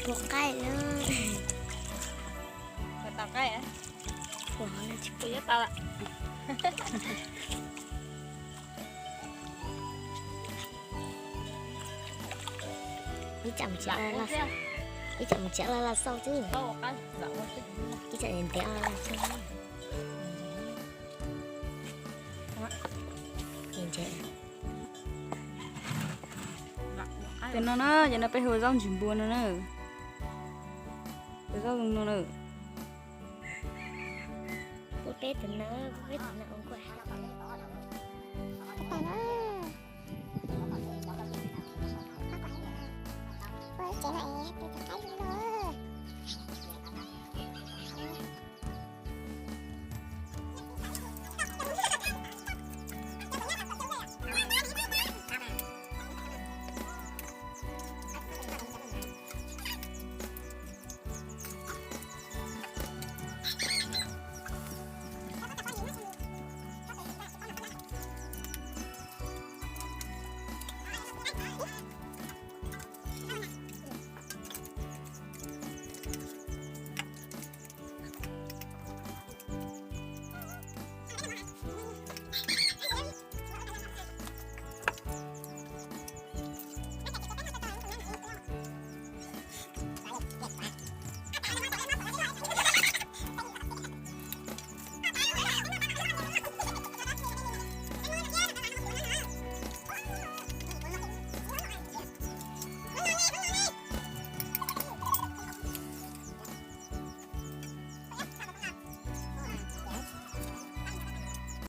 một cái nữa. Phải tao cái á. Của họ là Tôi với tao ạ. ý chậm chậm là sao? Ý chậm chậm là sao chứ? Đâu cái dạo một chút. Ý chậm đến téo là sao? Nhìn chết. Cái nó giờ nó phải hồi rong chìm buồn nó. Hồi rong nó. Cô bé từ nó ông quay. Tại nó. Ôi, cái này tôi thấy nó.